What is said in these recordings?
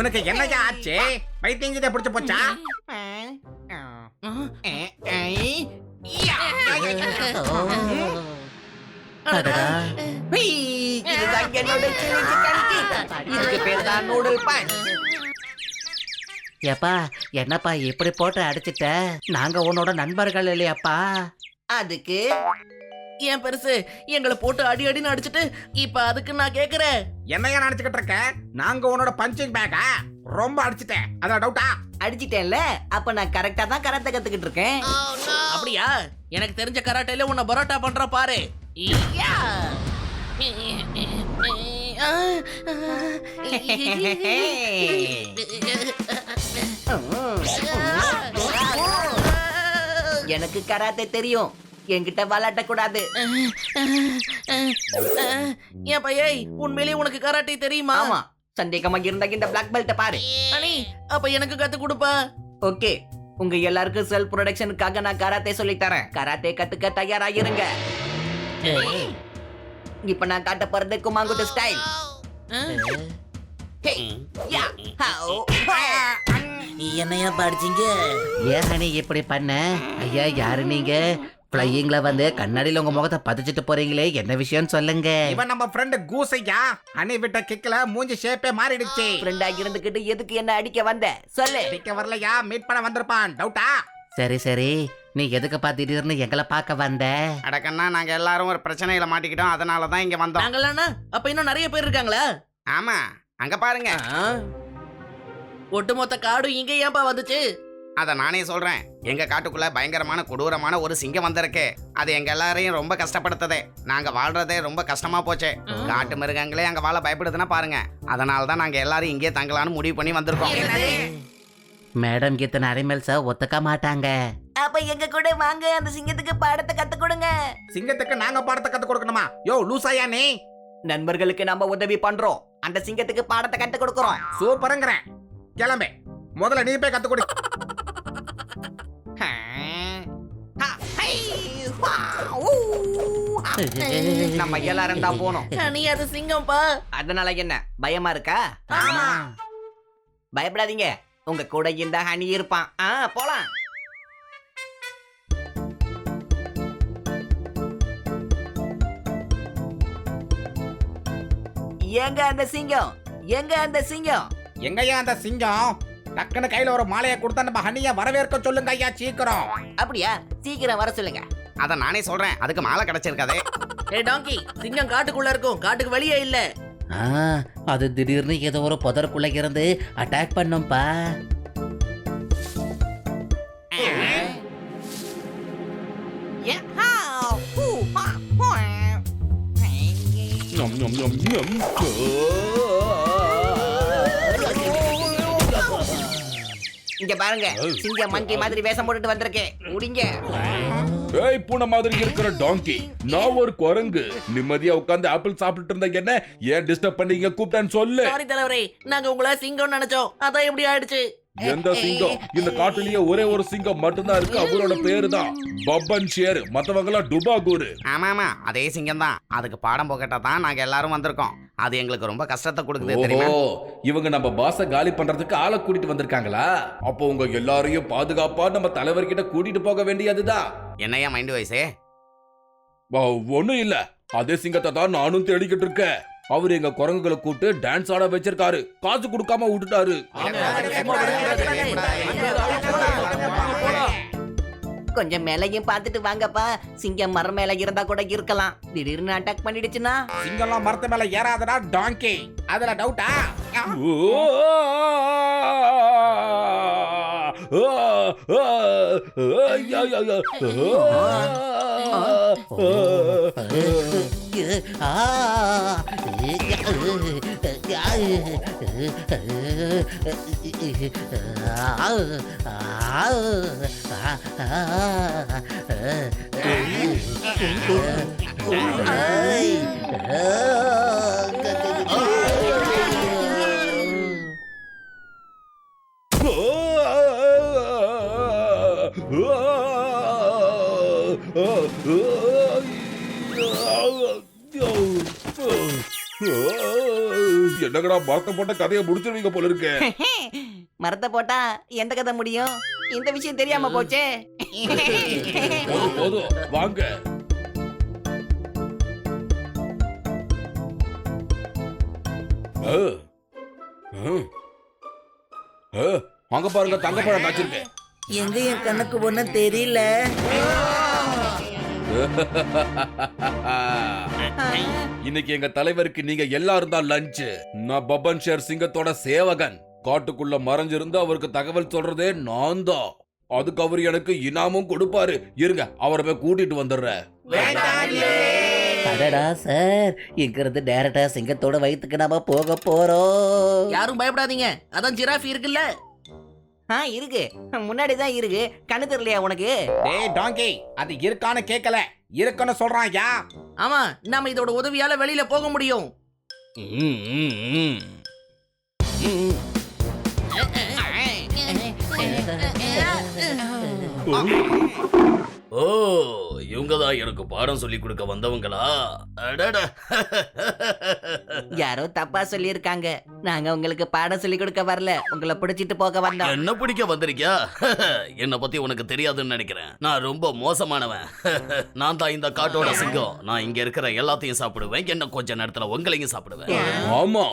இவனுக்கு என்னையா ஆச்சு? பைத்தியம் கிட்ட பிடிச்சு போச்சா? அடடா. இதுதான் என்னோட சில்லி சிக்கன் கிக். இதுக்கு பேர் தான் நூடுல் பஞ்ச். ஏப்பா என்னப்பா இப்படி போட்டு அடிச்சிட்ட? நாங்க உன்னோட நண்பர்கள் இல்லையாப்பா? அதுக்கு ஏன் பெருசு எங்களை போட்டு அடி அடின்னு அடிச்சிட்டு இப்ப அதுக்கு நான் கேக்குறேன். என்னையா நினைச்சுக்கிட்டு இருக்க? நாங்க உன்னோட பஞ்சிங் பேக்கா? ரொம்ப அடிச்சிட்டேன், அதான் டவுட்டா? அடிச்சிட்டேன்ல, அப்ப நான் கரெக்டா தான் கராத்தே கத்துக்கிட்டு இருக்கேன். அப்படியா? எனக்கு தெரிஞ்ச கராட்டேல உன்னை பரோட்டா பண்ற பாரு. ஐயா! எனக்கு கராத்தே தெரியும், என்கிட்ட விளையாட்ட கூடாது. ஏன் பையை உண்மையிலேயே உனக்கு கராட்டே தெரியுமா? ஆமா, சந்தேகமா இருந்தா இந்த பிளாக் பெல்ட் பாரு. அனி அப்ப எனக்கு கத்து கொடுப்பா. ஓகே, உங்க எல்லாருக்கும் செல்ஃப் ப்ரொடக்ஷனுக்காக நான் கராத்தே சொல்லி தரேன். கராத்தே கத்துக்க தயாராகிருங்க. இப்ப நான் காட்ட போறது குமாங்குத்து ஸ்டைல். என்னையா படிச்சீங்க? ஏன் ஹனி இப்படி பண்ண? ஐயா யாரு நீங்க? பிளையிங்ல வந்து கண்ணாடியில உங்க முகத்தை பதிச்சிட்டு போறீங்களே, என்ன விஷயம் சொல்லுங்க. இவன் நம்ம ஃப்ரெண்ட் கூசையா. அணி விட்ட கிக்ல மூஞ்சி ஷேப்பே மாறிடுச்சு. ஃப்ரெண்டா இருந்துகிட்டு எதுக்கு என்ன அடிக்க வந்த சொல்லு. அடிக்க வரலையா, மீட் பண்ண வந்திருப்பான். டவுட்டா? சரி சரி, நீ எதுக்கு திடீர்னு எங்களை பார்க்க வந்த? அடக்கண்ணா, நாங்க எல்லாரும் ஒரு பிரச்சனையில மாட்டிக்கிட்டோம், அதனாலதான் இங்க வந்தோம். நாங்களாண்ணா அப்ப இன்னும் நிறைய பேர் இருக்காங்களா? ஆமா, அங்க பாருங்க. ஒட்டுமொத்த காடும் இங்க ஏன்பா வந்துச்சு? அத நானே சொல்றேன். எங்க காட்டுக்குள்ள பயங்கரமான கொடூரமான ஒரு சிங்கம் வந்திருக்கு. அது எங்க எல்லாரையும் ரொம்ப கஷ்டப்படுத்துது. நாங்க வாழ்றதே ரொம்ப கஷ்டமா போச்சு. காட்டு மிருகங்களே அங்க வாழ பயப்படுதுன்னா பாருங்க. அதனாலதான் நாங்க எல்லாரும் இங்கே தங்கலான்னு முடிவு பண்ணி வந்திருக்கோம். மேடம் இத்தனை அனிமல்ஸ ஒத்துக்க மாட்டாங்க. அப்ப எங்க கூட வாங்க, அந்த சிங்கத்துக்கு பாடத்தை கத்து கொடுங்க. சிங்கத்துக்கு நாங்க பாடத்தை கத்து கொடுக்கணுமா? யோ லூசாயா நீ? நண்பர்களுக்கு நம்ம உதவி பண்றோம், அந்த சிங்கத்துக்கு பாடத்தை கத்து கொடுக்கறோம். சூப்பருங்கிறேன். கிளம்பு, முதல்ல நீ போய் கத்து கொடு. நம்ம எல்லாரும் தான் போனோம். நீ அது சிங்கம்பா. அதனால என்ன பயமா இருக்கா? பயப்படாதீங்க, உங்க கூட இந்த ஹனி இருப்பான். போலாம். எங்க அந்த சிங்கம்? எங்க அந்த சிங்கம்? எங்கய்யா அந்த சிங்கம்? டக்குன்னு கையில ஒரு மாலையை கொடுத்தா நம்ம ஹனிய வரவேற்க சொல்லுங்க ஐயா, சீக்கிரம். அப்படியா? சீக்கிரம் வர சொல்லுங்க. அத நானே சொல்றேன், அதுக்கு மாலை கிடைச்சிருக்காதே. ஏய் டாங்கி, சிங்கம் காட்டுக்குள்ள இருக்கும், காட்டுக்கு வெளியே இல்ல. அது திடீர்னு ஏதோ ஒரு புதருக்குள்ள இருந்து அட்டாக் பண்ணும்பா. இங்க பாருங்க, சிங்கம் மங்கி மாதிரி வேஷம் போட்டுட்டு வந்திருக்கேன். முடிங்க. ஏய் பூனை மாதிரி இருக்கிற டாங்கி, நான் ஒரு குரங்கு. நிம்மதியா உட்கார்ந்து ஆப்பிள் சாப்பிட்டு இருந்த என்ன ஏன் டிஸ்டர்ப் பண்ணீங்க? கூப்பிட்டேன்னு சொல்லு. சாரி தலைவரே, நாங்க உங்களை சிங்கம்னு நினைச்சோம், அதான் இப்படி ஆயிடுச்சு. எந்த சிங்கம்? இந்த காட்டுலயே ஒரே ஒரு சிங்கம் மட்டும்தான் இருக்கு, அவரோட பேரு தான் பப்பன் ஷேர். மத்தவங்க எல்லாம் டுபாகூர். ஆமா, அதே சிங்கம் தான். அதுக்கு பாடம் போகட்டா தான் நாங்க எல்லாரும் வந்திருக்கோம். அது எங்களுக்கு ரொம்ப கஷ்டத்தை கொடுக்குது தெரியுமா? இவங்க நம்ம பாஸ காலி பண்றதுக்கு ஆளை கூட்டிட்டு வந்திருக்காங்களா? அப்போ உங்க எல்லாரையும் பாதுகாப்பா நம்ம தலைவர்கிட்ட கூட்டிட்டு போக வேண்டியதுதான். என்னையா மைண்ட் வயசே? ஒண்ணும் இல்ல, அதே சிங்கத்தை தான் நானும் தேடிக்கிட்டு இருக்கேன். அவரு எங்க குரங்குகளை கூப்பிட்டு டான்ஸ் ஆட வச்சிருக்காரு, காசு கொடுக்காம விட்டுட்டாரு. கொஞ்சம் மேலையும் பார்த்துட்டு வாங்கப்பா. சிங்கம் மரம் மேல இருந்தா கூட இருக்கலாம், திடீர்னு அட்டாக் பண்ணிடுச்சுன்னா? சிங்கம்லாம் மரத்து மேல ஏறாதடா டாங்கி, அதுல டவுட்டா? என்னங்கடா மரத்தை போட்ட கதையை முடிச்சிருவீங்க போல இருக்கு. மரத்தை போட்டா எந்த கதை முடியும்? இந்த விஷயம் தெரியாம போச்சே. போதும் போதும் வாங்க. ஆ, ஆ, ஆ, அங்க பாருங்க தங்கப்பழம் காய்ச்சிருக்கு. எங்க என் கண்ணுக்கு ஒண்ணும் தெரியல. இன்னைக்கு எங்க தலைவருக்கு நீங்க எல்லாரும் தான் லஞ்ச். நான் பபன் ஷேர் சிங்கத்தோட சேவகன். காட்டுக்குள்ள மறைஞ்சிருந்து அவருக்கு தகவல் சொல்றதே நான் தான். அதுக்கு அவர் எனக்கு இனாமும் கொடுப்பாரு. இருங்க அவரை போய் கூட்டிட்டு வந்துடுறேன். அடடா சார், இங்கிருந்து டைரக்டா சிங்கத்தோட வயித்துக்கு நாம போக போறோம். யாரும் பயப்படாதீங்க, அதான் ஜிராஃபி இருக்குல்ல. இருக்கு, முன்னாடி தான் இருக்கு. கண்ணு தெரியலையா உனக்கு? டேய் டாங்கி, அது இருக்கான்னு கேட்கல, இருக்குன்னு சொல்றான். யா ஆமா, நாம இதோட உதவியால வெளியில போக முடியும். ஓ, இவங்க தான் எனக்கு பாடம் சொல்லி கொடுக்க வந்தவங்களா? அடடா. யாரோ தப்பா சொல்லியிருக்காங்க. நாங்க உங்களுக்கு பாடம் சொல்லி கொடுக்க வரல, உங்களை பிடிச்சிட்டு போக வந்தோம். என்ன பிடிக்க வந்திருக்கியா? என்ன பத்தி உனக்கு தெரியாதுன்னு நினைக்கிறேன். நான் ரொம்ப மோசமானவன். நான் தான் இந்த காட்டோட சிங்கம். நான் இங்க இருக்கிற எல்லாத்தையும் சாப்பிடுவேன். என்ன கொஞ்ச நேரத்துல உங்களையும் சாப்பிடுவேன். ஆமா,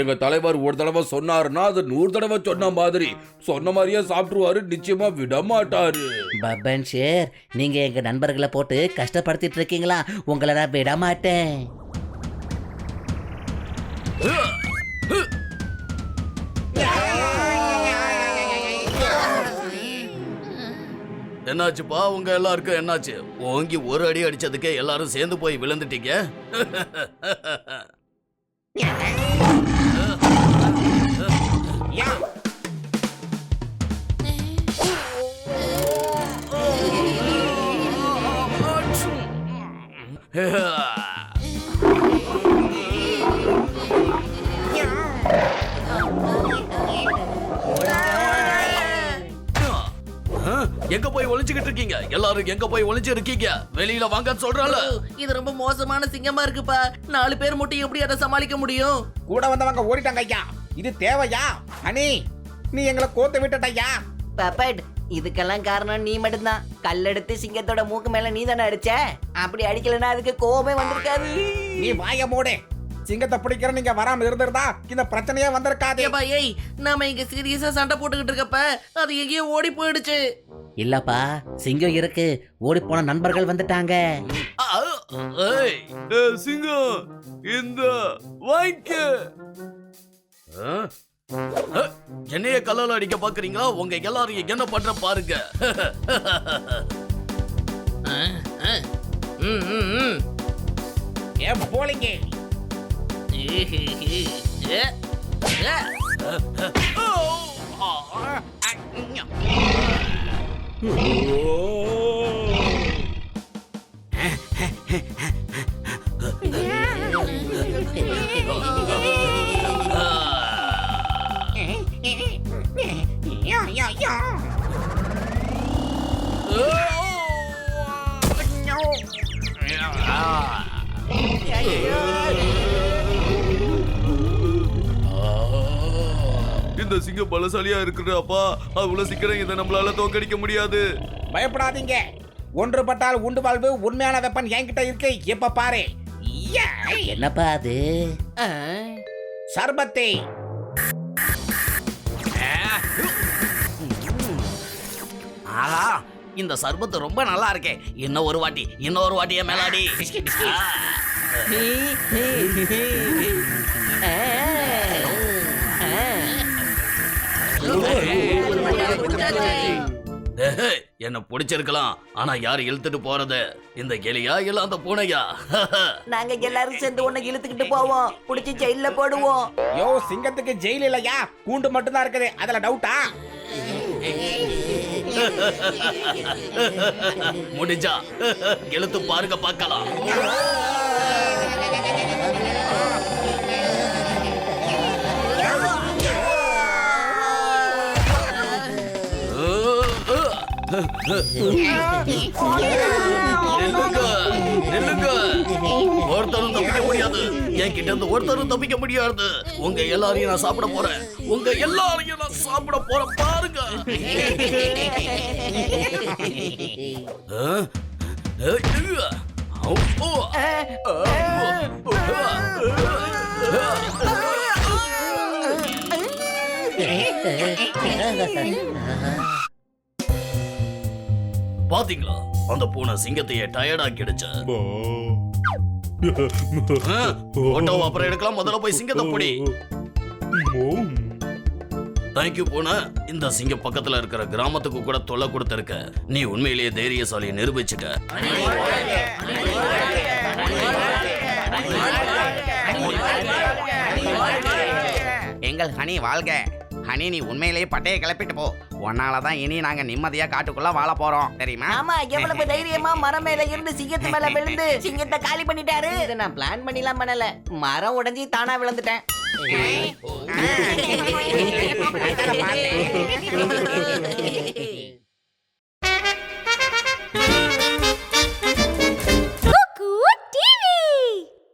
எங்க தலைவர் ஒரு தடவை சொன்னாருன்னா அது 100 தடவை சொன்ன மாதிரி. சொன்ன மாதிரியே சாப்பிட்டுருவாரு, நிச்சயமா விட மாட்டாரு. பபன் ஷேர், நீங்க எங்க நண்பர்களை போட்டு கஷ்டப்படுத்திட்டு இருக்கீங்களா? உங்களை நான் விட மாட்டேன். என்னாச்சுப்பா உங்க எல்லாருக்கும் என்னாச்சு? ஓங்கி ஒரு அடி அடிச்சதுக்கே எல்லாரும் சேர்ந்து போய் விழுந்துட்டீங்க. எங்க போய் ஒளிஞ்சுக்கிட்டு இருக்கீங்க? எல்லாரும் எங்க போய் ஒளிஞ்சு இருக்கீங்க? வெளியில வாங்கன்னு சொல்றால. இது ரொம்ப மோசமான சிங்கமா இருக்குப்பா. 4 பேர் மட்டும் எப்படி அதை சமாளிக்க முடியும்? கூட வந்தவங்க ஓடிட்டாங்க ஐயா. இது தேவையா? ஹனி, நீ எங்களை கோத்து விட்டுட்டய்யா. பப்பட், இதுக்கெல்லாம் காரணம் நீ மட்டும்தான். கல்லெடுத்து சிங்கத்தோட மூக்கு மேல நீ தானே அடிச்ச. அப்படி அடிக்கலன்னா அதுக்கு கோபமே வந்திருக்காது. நீ வாய மூடு. சிங்கத்தை பிடிக்கிற நீங்க வராம இருந்திருந்தா இந்த பிரச்சனையே வந்திருக்காது. ஏப்பா, ஏய், நாம இங்க சீரியஸா சண்டை போட்டுக்கிட்டு இருக்கப்ப அது எங்கேயோ ஓடி போயிடுச்சு. இல்லப்பா, சிங்கம் இருக்கு. ஓடி போன நண்பர்கள் வந்துட்டாங்க. சிங்கம் இந்த வாய்க்க. என்னைய கல்லால அடிக்க பாக்குறீங்களா? உங்க எல்லாரும் என்ன பண்ற பாருங்க. ஏ போலிங்க. இந்த சிங்கம் பலசாலியா இருக்குறாப்பா. அவ்வளவு சீக்கிரம் இதை நம்மளால தோக்கடிக்க முடியாது. பயப்படாதீங்க. ஒன்றுபட்டால் உண்டு வாழ்வு. உண்மையான வெப்பன் என்கிட்ட இருக்கு. எப்ப பாரு. என்னப்பா அது? சர்பத்தி. ஆஹா, இந்த சர்பத்து ரொம்ப நல்லா இருக்கே. இன்னொரு வாட்டியே மேலாடி. என்ன பிடிச்சிருக்கலாம், ஆனா யாரு இழுத்துட்டு போறது? இந்த எலியா இல்ல அந்த பூனையா? நாங்க எல்லாரும் சேர்ந்து உன்னை இழுத்துக்கிட்டு போவோம். புடிச்சு ஜெயில போடுவோம். யோ, சிங்கத்துக்கு ஜெயில் இல்லையா, கூண்டு மட்டும்தான் இருக்குது. அதுல டவுட்டா? முடிஞ்சா இழுத்து பாருங்க பார்க்கலாம். நில்லுங்க, நில்லுங்க. ஒருத்தரும் தப்பிக்க முடியாது. என்கிட்ட இருந்து ஒருத்தரும் தப்பிக்க முடியாது. உங்க எல்லாரையும் நான் சாப்பிட போறேன். உங்க எல்லாரையும் நான் சாப்பிட போறேன். பாருங்க. பாத்தீங்களா, அந்த பூனை சிங்கத்தையே டயர்ட் ஆக்கிடுச்சு. போட்டோ அப்புறம் எடுக்கலாம், முதல்ல போய் சிங்கத்தை பிடி. தேங்க்யூ பூனை. இந்த சிங்கம் பக்கத்துல இருக்கிற கிராமத்துக்கு கூட தொல்லை கொடுத்திருக்க. நீ உண்மையிலேயே தைரியசாலி நிரூபிச்சுட்ட. எங்கள் ஹனி வாழ்க. ஹனி, நீ உண்மையிலேயே பட்டையை கிளப்பிட்டு போ. உன்னாலதான் இனி நாங்க நிம்மதியா காட்டுக்குள்ள வாழ போறோம், தெரியுமா? ஆமா, எவ்வளவு தைரியமா மரம் மேல இருந்து சிங்கத்து மேல விழுந்து சிங்கத்தை காலி பண்ணிட்டாரு. இதை நான் பிளான் பண்ணிலாம் பண்ணல. மரம் உடைஞ்சி தானா விழுந்துட்டேன்.